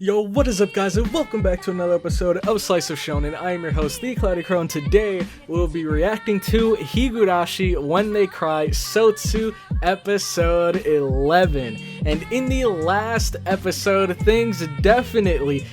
Yo, what is up guys, and welcome back to another episode of Slice of Shonen. I am your host, the Cloudy Crow, and today we'll be reacting to Higurashi When They Cry SOTSU episode 11. And in the last episode, things definitely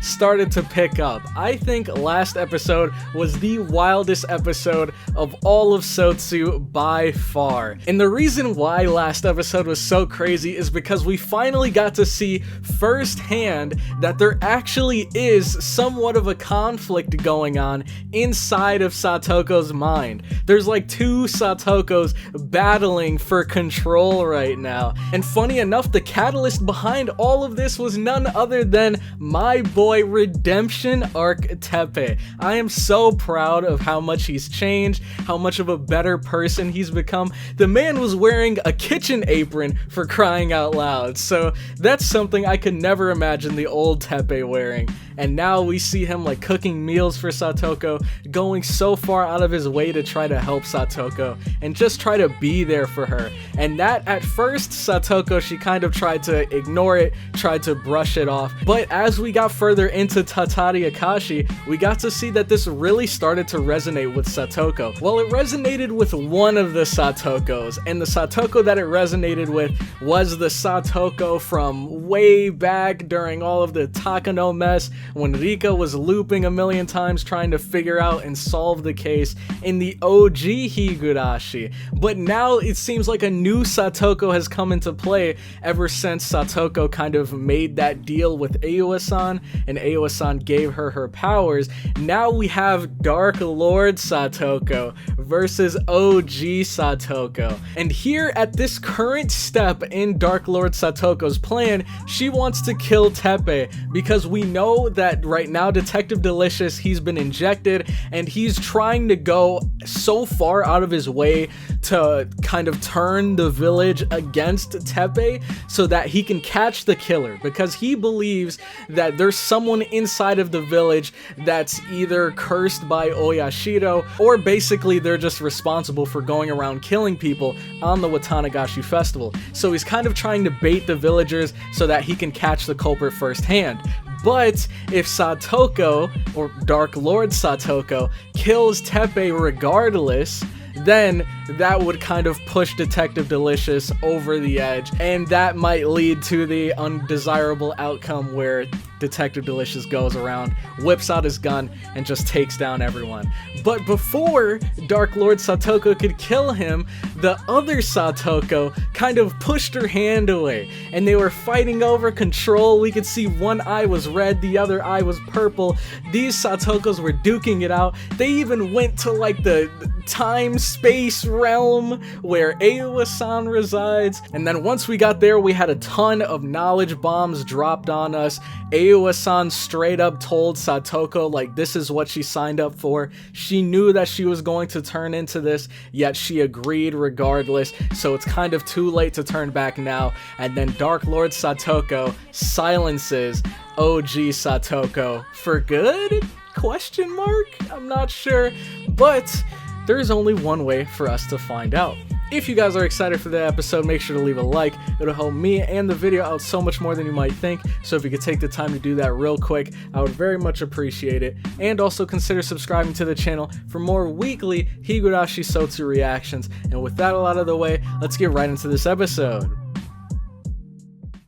started to pick up. I think last episode was the wildest episode of all of SOTSU by far. And the reason why last episode was so crazy is because we finally got to see firsthand that there actually is somewhat of a conflict going on inside of Satoko's mind. There's like two Satokos battling for control right now. And funny enough, the catalyst behind all of this was none other than my boy Redemption Arc Teppei. I am so proud of how much he's changed, how much of a better person he's become. The man was wearing a kitchen apron, for crying out loud, so that's something I could never imagine the old Teppei wearing. And now we see him like cooking meals for Satoko, going so far out of his way to try to help Satoko and just try to be there for her. And that at first, Satoko, she kind of tried to ignore it, tried to brush it off. But as we got further into Tatari Akashi, we got to see that this really started to resonate with Satoko. Well, it resonated with one of the Satokos, and the Satoko that it resonated with was the Satoko from way back during all of the Takano mess, when Rika was looping a million times trying to figure out and solve the case in the OG Higurashi. But now it seems like a new Satoko has come into play ever since Satoko kind of made that deal with Aowa-san, and Aowa-san gave her her powers. Now we have Dark Lord Satoko versus OG Satoko. And here at this current step in Dark Lord Satoko's plan, she wants to kill Teppei because we know that right now Detective Delicious, he's been injected and he's trying to go so far out of his way to kind of turn the village against Teppei so that he can catch the killer, because he believes that there's someone inside of the village that's either cursed by Oyashiro, or basically they're just responsible for going around killing people on the Watanagashi festival. So he's kind of trying to bait the villagers so that he can catch the culprit firsthand. But if Satoko, or Dark Lord Satoko, kills Teppei regardless, then that would kind of push Detective Delicious over the edge, and that might lead to the undesirable outcome where Detective Delicious goes around, whips out his gun, and just takes down everyone. But before Dark Lord Satoko could kill him, the other Satoko kind of pushed her hand away, and they were fighting over control. We could see one eye was red, the other eye was purple. These Satokos were duking it out. They even went to like the time-space realm where Aowa-san resides, and then once we got there, we had a ton of knowledge bombs dropped on us. Aowa-san straight up told Satoko like this is what she signed up for. She knew that she was going to turn into this, yet she agreed regardless, so it's kind of too late to turn back now. And then Dark Lord Satoko silences OG Satoko for good? Question mark? I'm not sure, but there's only one way for us to find out. If you guys are excited for the episode, make sure to leave a like. It'll help me and the video out so much more than you might think. So if you could take the time to do that real quick, I would very much appreciate it. And also consider subscribing to the channel for more weekly Higurashi SOTSU reactions. And with that all out of the way, let's get right into this episode.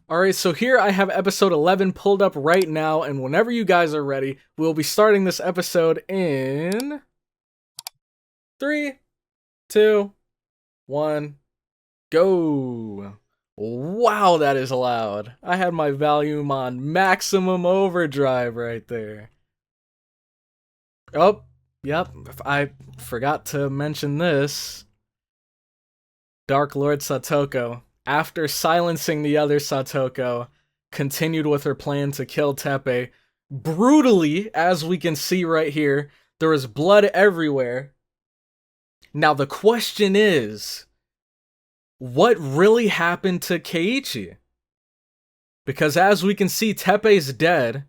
Alright, so here I have episode 11 pulled up right now, and whenever you guys are ready, we'll be starting this episode in 3, 2, 1, go. Wow, that is loud. I had my volume on maximum overdrive right there. Oh, yep, I forgot to mention this. Dark Lord Satoko, after silencing the other Satoko, continued with her plan to kill Teppei. Brutally, as we can see right here, there was blood everywhere. Now the question is, what really happened to KEIICHI? Because as we can see, Teppei's dead.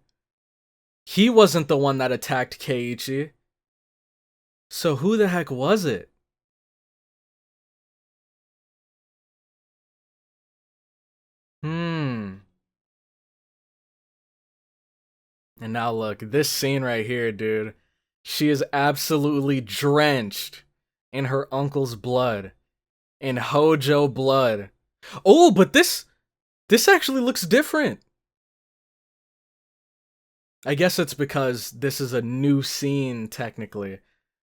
He wasn't the one that attacked KEIICHI. So who the heck was it? And now look, this scene right here, dude. She is absolutely drenched in her uncle's blood. In Hojo blood. Oh, but this actually looks different. I guess it's because this is a new scene, technically.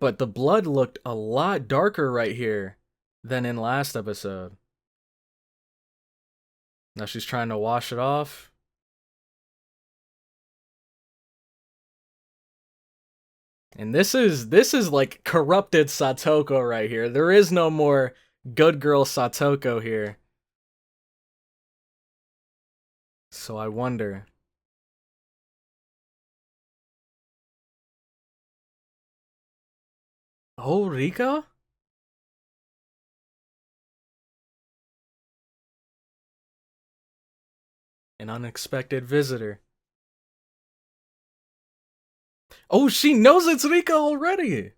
But the blood looked a lot darker right here than in last episode. Now she's trying to wash it off. And this is like corrupted Satoko right here. There is no more good girl Satoko here. So I wonder. Oh, Rika? An unexpected visitor. Oh, she knows it's Rika already!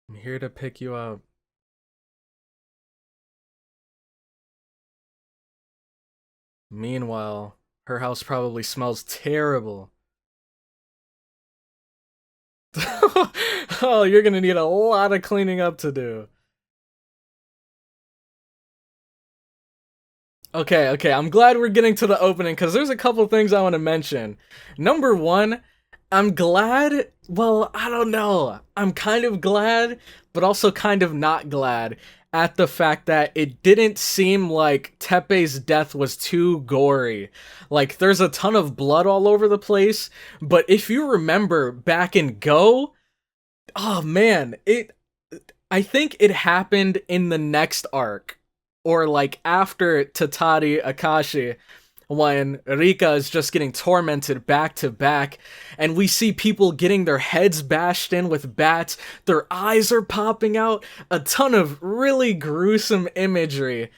I'm here to pick you up. Meanwhile, her house probably smells terrible. Oh, you're gonna need a lot of cleaning up to do. Okay, I'm glad we're getting to the opening because there's a couple things I want to mention. Number one, I'm glad, well, I don't know. I'm kind of glad, but also kind of not glad at the fact that it didn't seem like Teppei's death was too gory. Like, there's a ton of blood all over the place, but if you remember back in Go, oh man, I think it happened in the next arc, or like after Tatari Akashi, when Rika is just getting tormented back to back, and we see people getting their heads bashed in with bats, their eyes are popping out, a ton of really gruesome imagery.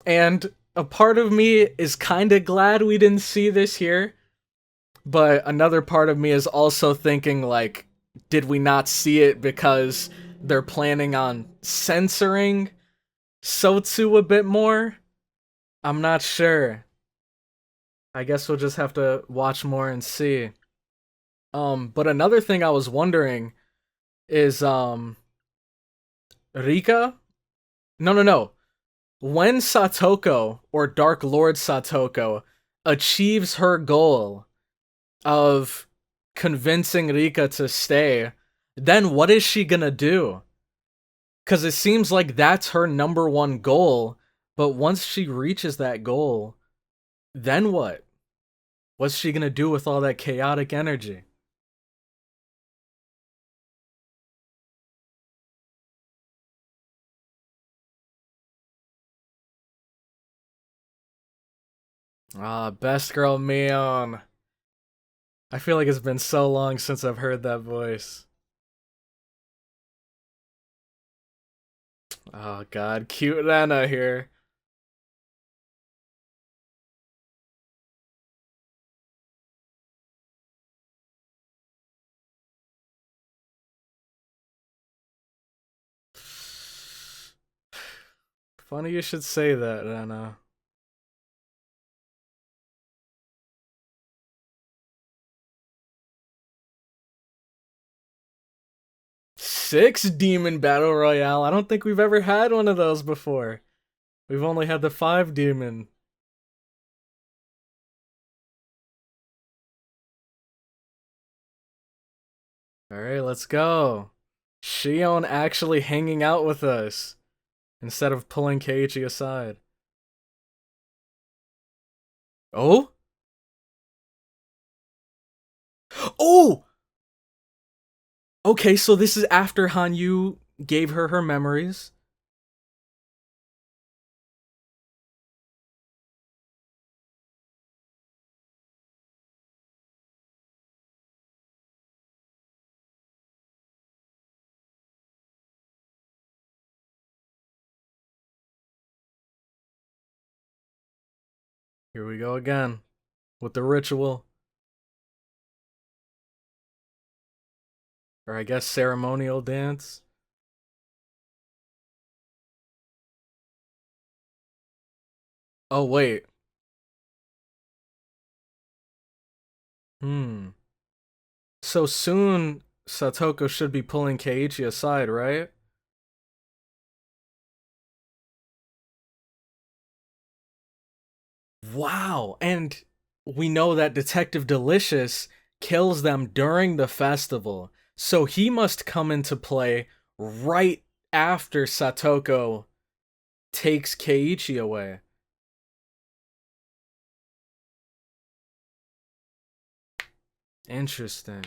And a part of me is kind of glad we didn't see this here, but another part of me is also thinking, like, did we not see it because they're planning on censoring SOTSU a bit more? I'm not sure. I guess we'll just have to watch more and see. But another thing I was wondering is, Rika? No. When Satoko, or Dark Lord Satoko, achieves her goal of convincing Rika to stay, then what is she gonna do? Because it seems like that's her number one goal, but once she reaches that goal, then what? What's she gonna do with all that chaotic energy? Ah, best girl Mion. I feel like it's been so long since I've heard that voice. Oh god, cute Rena here. Funny you should say that, Rena. Six demon battle royale. I don't think we've ever had one of those before. We've only had the 5 demon. Alright, let's go. Shion actually hanging out with us instead of pulling KEIICHI aside. Oh? Oh! Okay, so this is after Hanyu gave her her memories. Here we go again with the ritual. Or I guess ceremonial dance. Oh, wait. So soon, Satoko should be pulling KEIICHI aside, right? Wow. And we know that Detective Delicious kills them during the festival. So he must come into play right after Satoko takes KEIICHI away. Interesting.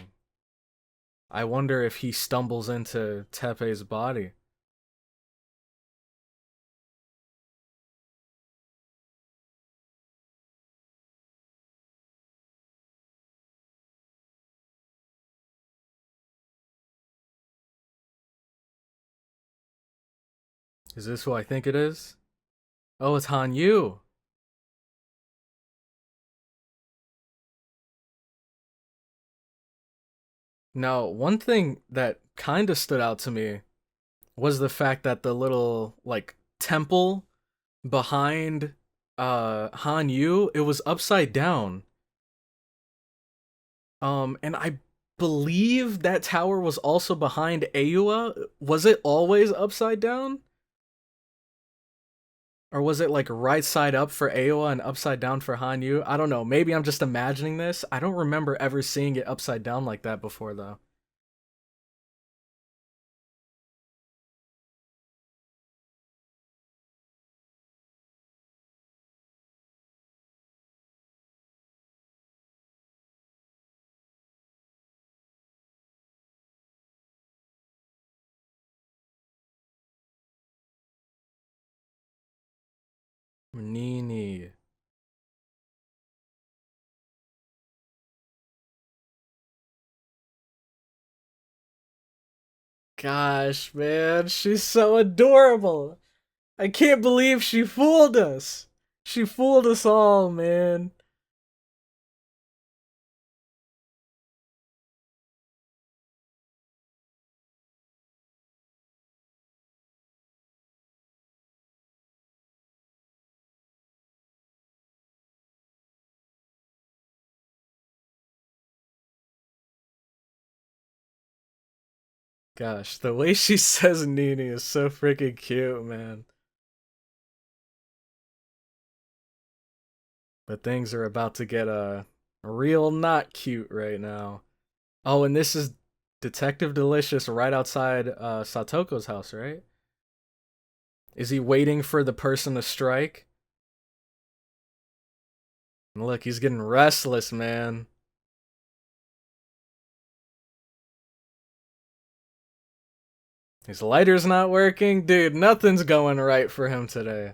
I wonder if he stumbles into Teppei's body. Is this who I think it is? Oh, it's Hanyu. Now, one thing that kind of stood out to me was the fact that the little like temple behind Hanyu, it was upside down. And I believe that tower was also behind Ayua. Was it always upside down? Or was it like right side up for Ayua and upside down for Hanyu? I don't know. Maybe I'm just imagining this. I don't remember ever seeing it upside down like that before though. Nini. Gosh, man, she's so adorable. I can't believe she fooled us. She fooled us all, man. Gosh, the way she says Nini is so freaking cute, man. But things are about to get real not cute right now. Oh, and this is Detective Delicious right outside Satoko's house, right? Is he waiting for the person to strike? And look, he's getting restless, man. His lighter's not working. Dude, nothing's going right for him today.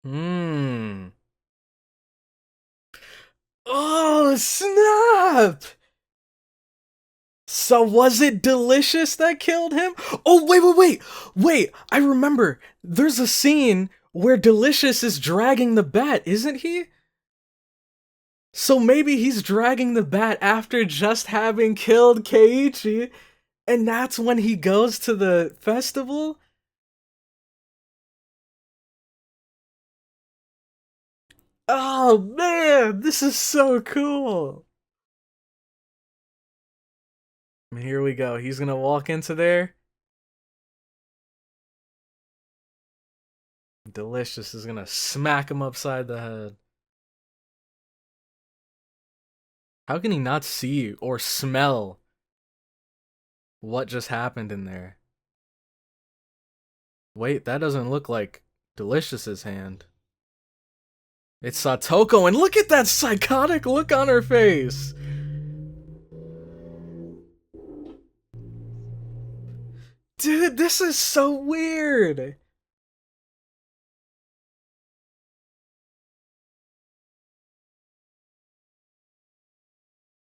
Hmm. Oh, snap! So was it Delicious that killed him? Oh, wait, I remember. There's a scene where Delicious is dragging the bat, isn't he? So maybe he's dragging the bat after just having killed KEIICHI, and that's when he goes to the festival? Oh man, this is so cool. Here we go. He's gonna walk into there. Delicious is gonna smack him upside the head. How can he not see or smell what just happened in there? Wait, that doesn't look like Delicious's hand. It's Satoko, and look at that psychotic look on her face! Dude, this is so weird!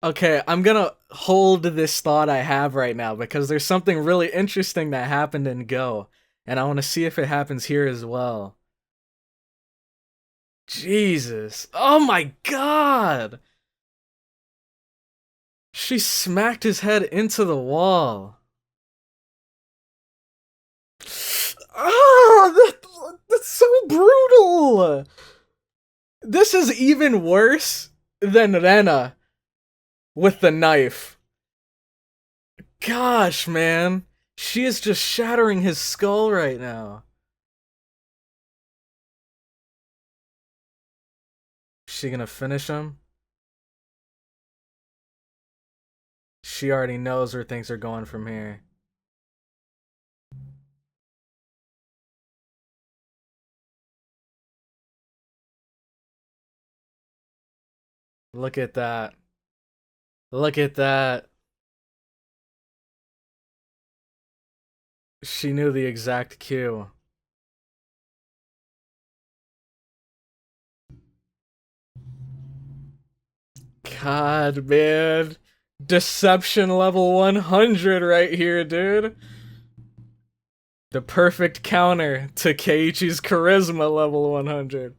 Okay, I'm gonna hold this thought I have right now because there's something really interesting that happened in Go, and I want to see if it happens here as well. Jesus. Oh my god! She smacked his head into the wall. Ah, that's so brutal! This is even worse than RENA with the knife. Gosh, man. She is just shattering his skull right now. Is she gonna finish him? She already knows where things are going from here. Look at that. Look at that. She knew the exact cue. God, man. Deception level 100 right here, dude. The perfect counter to KEIICHI's charisma level 100.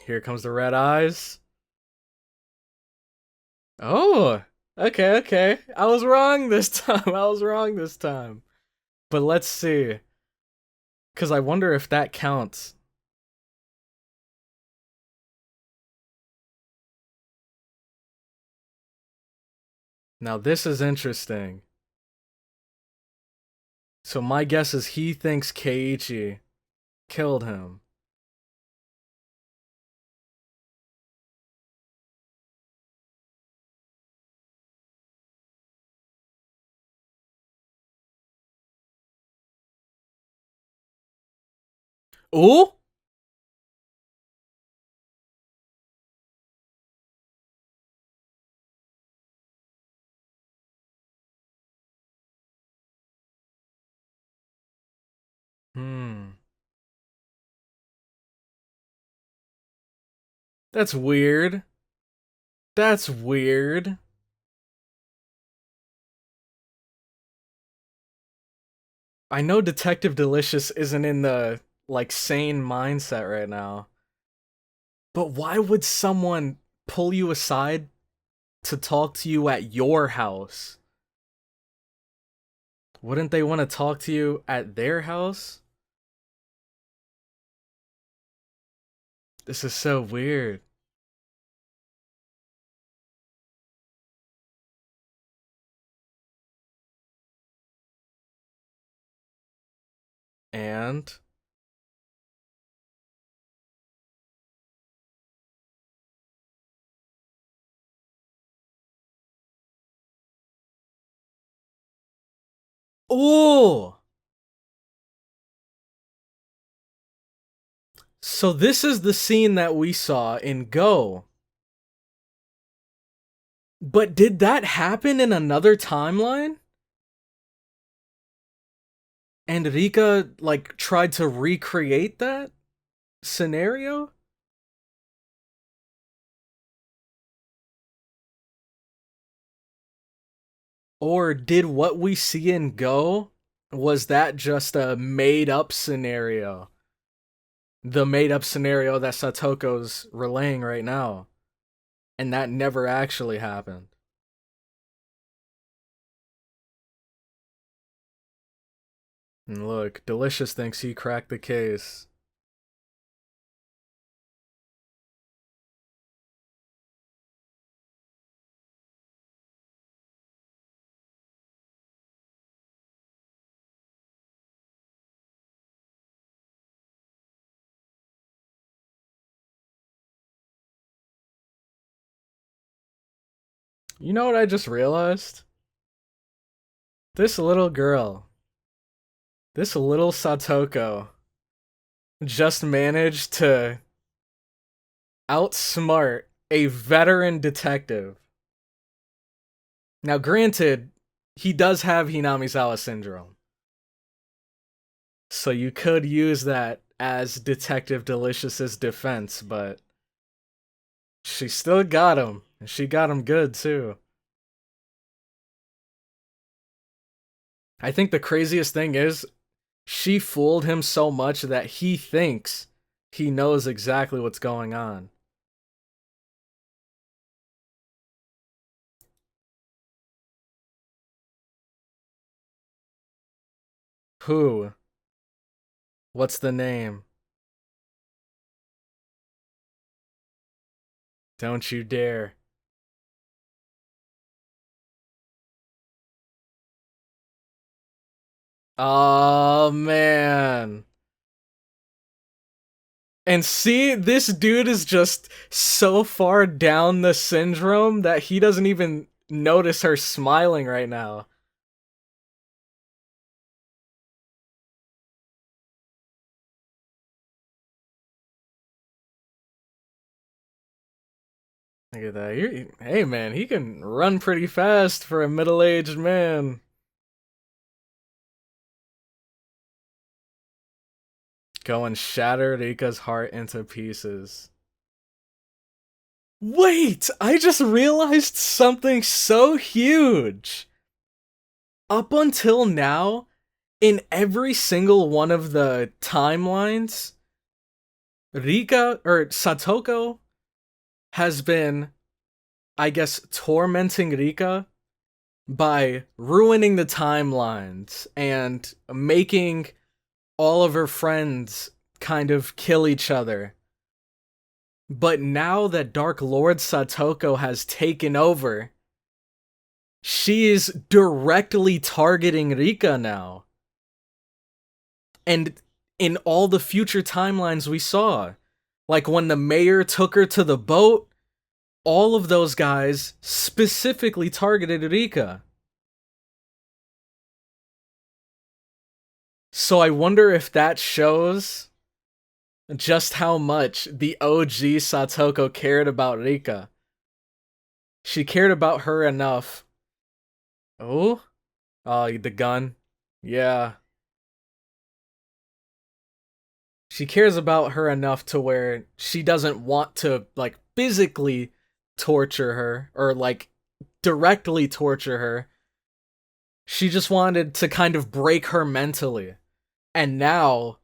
Here comes the red eyes. Oh, okay, okay. I was wrong this time. I was wrong this time. But let's see. Because I wonder if that counts. Now this is interesting. So my guess is he thinks KEIICHI killed him. Ooh? That's weird. That's weird. I know Detective Delicious isn't in the, like, sane mindset right now. But why would someone pull you aside to talk to you at your house? Wouldn't they want to talk to you at their house? This is so weird. And oh, so this is the scene that we saw in Go. But did that happen in another timeline? And Rika, like, tried to recreate that scenario? Or did what we see in Go, was that just a made-up scenario? The made-up scenario that Satoko's relaying right now. And that never actually happened. And look, Delicious thinks he cracked the case. You know what I just realized? This little girl, this little Satoko, just managed to outsmart a veteran detective. Now, granted, he does have Hinamizawa syndrome. So you could use that as Detective Delicious's defense, but she still got him. And she got him good, too. I think the craziest thing is she fooled him so much that he thinks he knows exactly what's going on. Who? What's the name? Don't you dare. Oh, man. And see, this dude is just so far down the syndrome that he doesn't even notice her smiling right now. Look at that. Hey, man, he can run pretty fast for a middle-aged man. Go and shatter Rika's heart into pieces. Wait! I just realized something so huge! Up until now, in every single one of the timelines, Rika, or Satoko, has been, I guess, tormenting Rika by ruining the timelines and making all of her friends kind of kill each other. But now that Dark Lord Satoko has taken over, she's directly targeting Rika now. And in all the future timelines we saw, like when the mayor took her to the boat, all of those guys specifically targeted Rika. So I wonder if that shows just how much the OG Satoko cared about Rika. She cared about her enough. Oh? Oh, the gun. Yeah. She cares about her enough to where she doesn't want to, like, physically torture her, or, like, directly torture her. She just wanted to kind of break her mentally. And now,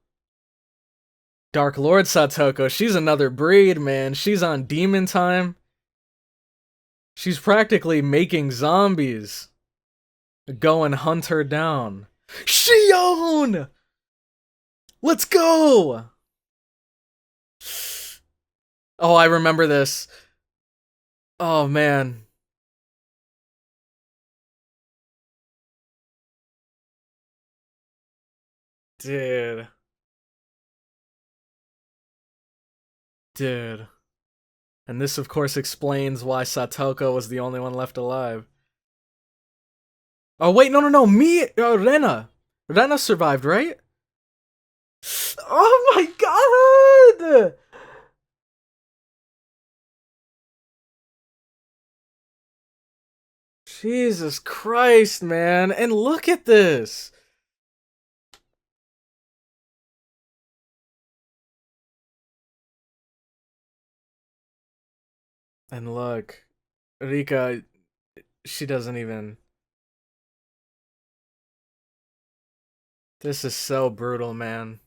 Dark Lord Satoko, she's another breed, man. She's on demon time. She's practically making zombies go and hunt her down. Shion! Let's go! Oh, I remember this. Oh, man. Dude. Dude. And this, of course, explains why Satoko was the only one left alive. Oh, wait, no. RENA. RENA survived, right? Oh my god! Jesus Christ, man. And look at this. And look, Rika, she doesn't even... This is so brutal, man.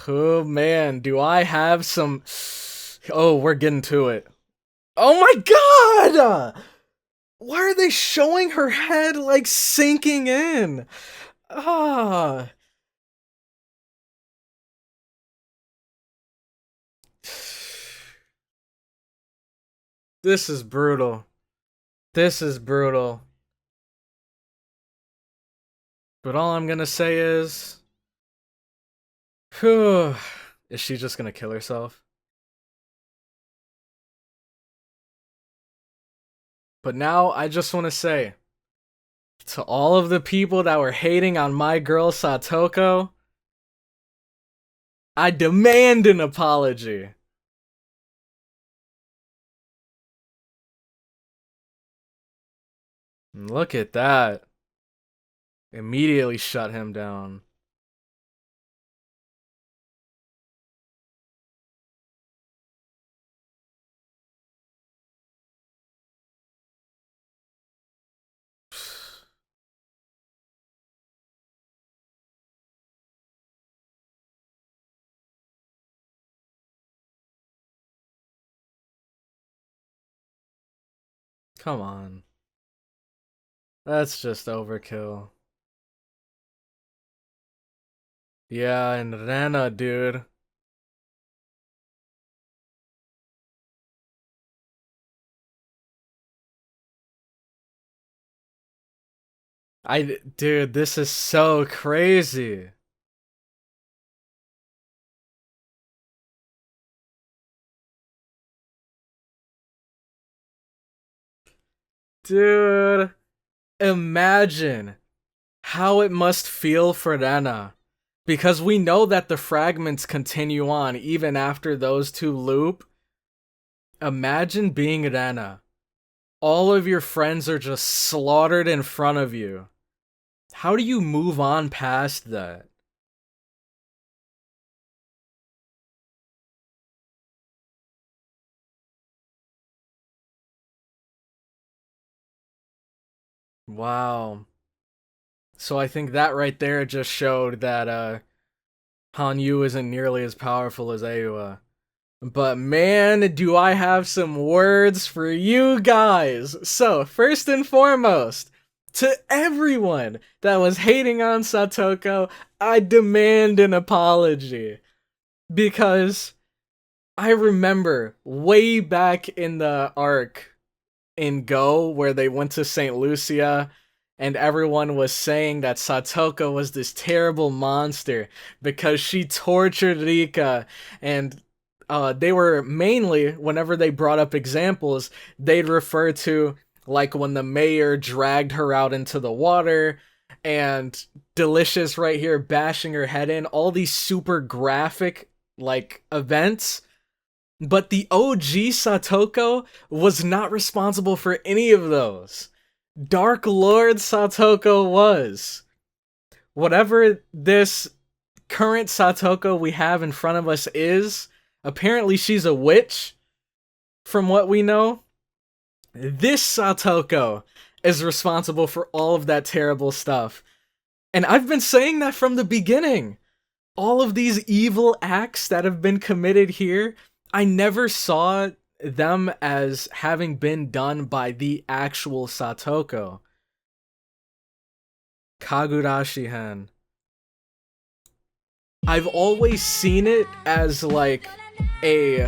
Oh, man, do I have some... Oh, we're getting to it. Oh my god! Why are they showing her head, like, sinking in? Ah... This is brutal. This is brutal. But all I'm gonna say is... Whew. Is she just gonna kill herself? But now, I just want to say, to all of the people that were hating on my girl Satoko, I demand an apology. Look at that. Immediately shut him down. Come on. That's just overkill. Yeah, and RENA, dude. Dude, this is so crazy. Dude, imagine how it must feel for RENA. Because we know that the fragments continue on even after those two loop. Imagine being RENA. All of your friends are just slaughtered in front of you. How do you move on past that? Wow. So I think that right there just showed that Hanyu isn't nearly as powerful as Ayua. But man, do I have some words for you guys. So, first and foremost, to everyone that was hating on Satoko, I demand an apology. Because I remember way back in the arc in Go where they went to St. Lucia and everyone was saying that Satoko was this terrible monster because she tortured Rika, and they were mainly, whenever they brought up examples, they'd refer to like when the mayor dragged her out into the water, and Delicious right here bashing her head in, all these super graphic like events. But the OG Satoko was not responsible for any of those. Dark Lord Satoko was. Whatever this current Satoko we have in front of us is, apparently she's a witch, from what we know. This Satoko is responsible for all of that terrible stuff. And I've been saying that from the beginning. All of these evil acts that have been committed here, I never saw them as having been done by the actual Satoko. Kagurashi Hen. I've always seen it as like a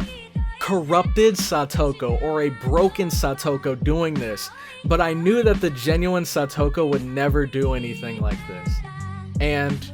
corrupted Satoko or a broken Satoko doing this, but I knew that the genuine Satoko would never do anything like this. And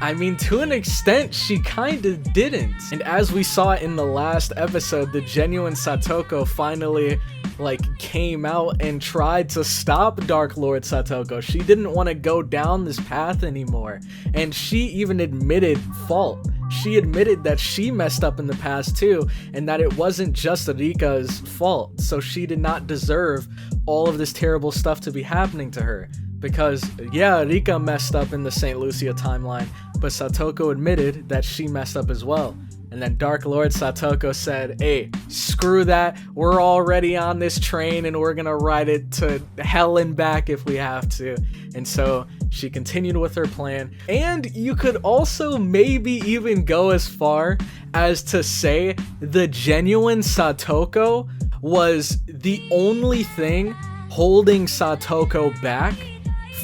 I mean, to an extent, she kinda didn't. And as we saw in the last episode, the genuine Satoko finally, like, came out and tried to stop Dark Lord Satoko. She didn't want to go down this path anymore. And she even admitted fault. She admitted that she messed up in the past too, and that it wasn't just Rika's fault. So she did not deserve all of this terrible stuff to be happening to her. Because, yeah, Rika messed up in the St. Lucia timeline, but Satoko admitted that she messed up as well. And then Dark Lord Satoko said, hey, screw that, we're already on this train and we're gonna ride it to hell and back if we have to. And so she continued with her plan. And you could also maybe even go as far as to say the genuine Satoko was the only thing holding Satoko back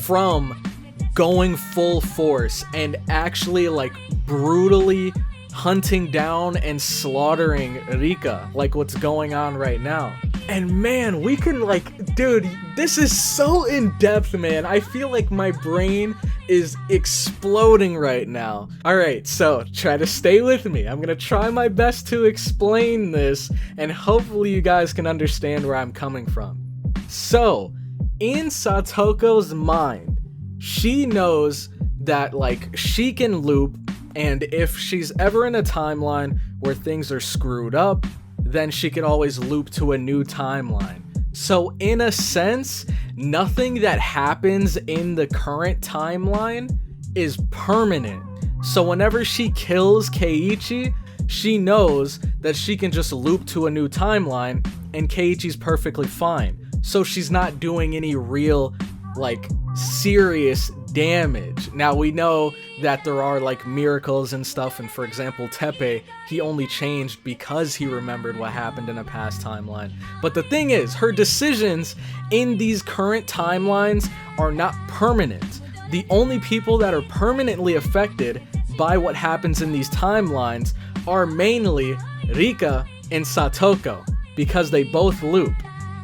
from going full force and actually like brutally hunting down and slaughtering Rika, like what's going on right now. And man, we can like, dude, this is so in-depth, man. I feel like my brain is exploding right now. Alright, so try to stay with me. I'm gonna try my best to explain this, and hopefully you guys can understand where I'm coming from. So, in Satoko's mind, she knows that like she can loop, and if she's ever in a timeline where things are screwed up, then she can always loop to a new timeline. So in a sense, nothing that happens in the current timeline is permanent. So whenever she kills KEICHI, she knows that she can just loop to a new timeline and KEICHI's perfectly fine. So she's not doing any real, like, serious damage. Now we know that there are like miracles and stuff, and for example Tepe, he only changed because he remembered what happened in a past timeline. But the thing is, her decisions in these current timelines are not permanent. The only people that are permanently affected by what happens in these timelines are mainly Rika and Satoko, because they both loop.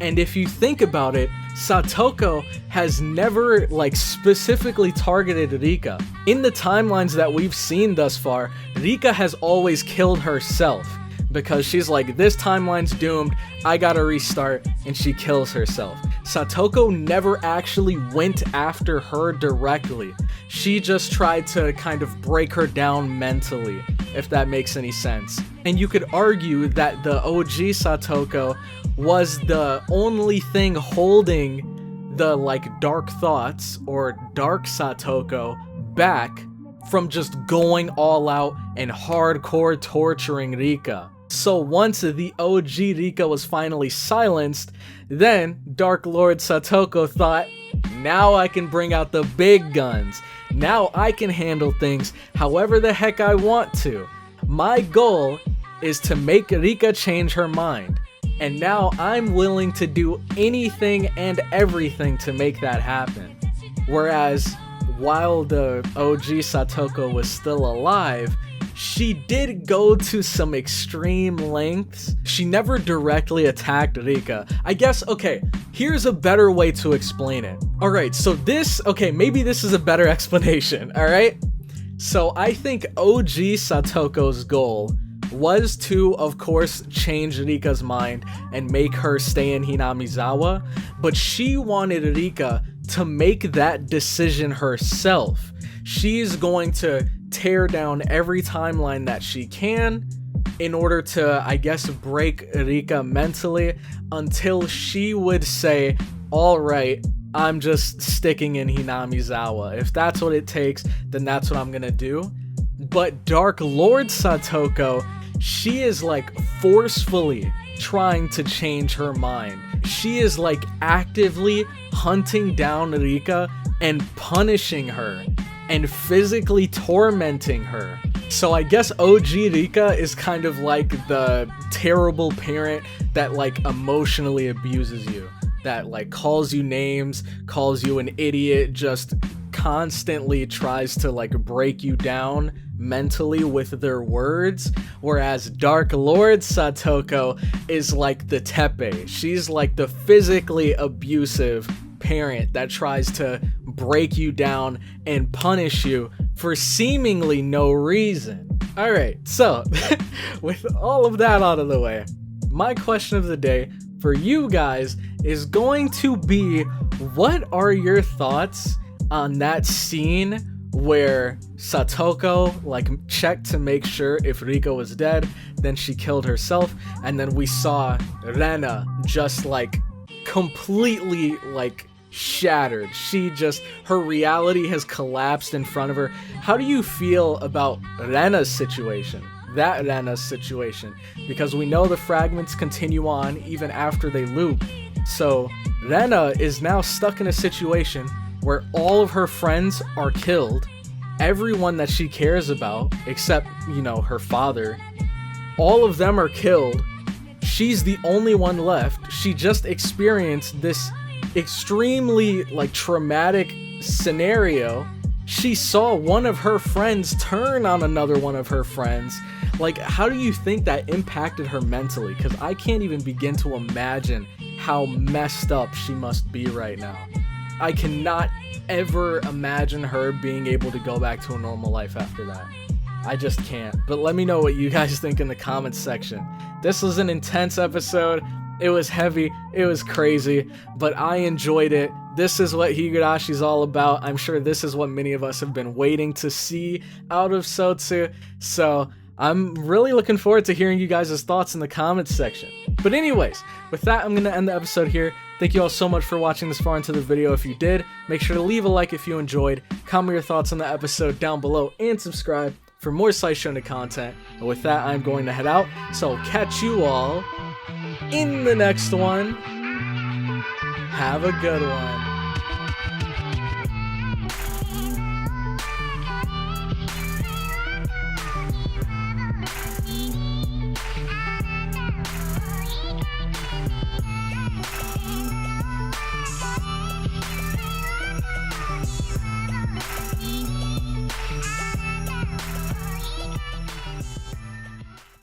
And if you think about it, Satoko has never like specifically targeted Rika. In the timelines that we've seen thus far, Rika has always killed herself because she's like, this timeline's doomed, I gotta restart, and she kills herself. Satoko never actually went after her directly. She just tried to kind of break her down mentally, if that makes any sense. And you could argue that the OG Satoko was the only thing holding the like dark thoughts or dark Satoko back from just going all out and hardcore torturing Rika. So once the OG Rika was finally silenced, then Dark Lord Satoko thought, now I can bring out the big guns. Now I can handle things however the heck I want to. My goal is to make Rika change her mind. And now I'm willing to do anything and everything to make that happen. Whereas while the OG Satoko was still alive, she did go to some extreme lengths. She never directly attacked Rika. I guess, okay, here's a better way to explain it. Alright, so maybe this is a better explanation, alright? So I think OG Satoko's goal was to, of course, change Rika's mind and make her stay in Hinamizawa, but she wanted Rika to make that decision herself. She's going to tear down every timeline that she can in order to, I guess, break Rika mentally until she would say, alright, I'm just sticking in Hinamizawa. If that's what it takes, then that's what I'm gonna do. But Dark Lord Satoko, she is like forcefully trying to change her mind. She is like actively hunting down Rika and punishing her and physically tormenting her. So I guess OG Rika is kind of like the terrible parent that like emotionally abuses you, that like calls you names, calls you an idiot, just constantly tries to like break you down mentally with their words. Whereas Dark Lord Satoko is like the Tepe. She's like the physically abusive parent that tries to break you down and punish you for seemingly no reason. Alright, so with all of that out of the way, my question of the day for you guys is going to be, what are your thoughts on that scene where Satoko like checked to make sure if Rika was dead, then she killed herself, and then we saw RENA just like completely like shattered. Her reality has collapsed in front of her. How do you feel about RENA's situation? That RENA's situation, because we know the fragments continue on even after they loop. So RENA is now stuck in a situation where all of her friends are killed, everyone that she cares about, except, you know, her father, all of them are killed. She's the only one left. She just experienced this extremely like traumatic scenario. She saw one of her friends turn on another one of her friends. Like, how do you think that impacted her mentally? Because I can't even begin to imagine how messed up she must be right now. I cannot ever imagine her being able to go back to a normal life after that. I just can't. But let me know what you guys think in the comments section. This was an intense episode. It was heavy, it was crazy, but I enjoyed it. This is what Higurashi's all about. I'm sure this is what many of us have been waiting to see out of SOTSU. So I'm really looking forward to hearing you guys' thoughts in the comments section. But anyways, with that, I'm going to end the episode here. Thank you all so much for watching this far into the video. If you did, make sure to leave a like if you enjoyed, comment your thoughts on the episode down below, and subscribe for more Slice Shonen content. And with that, I'm going to head out, so I'll catch you all in the next one. Have a good one.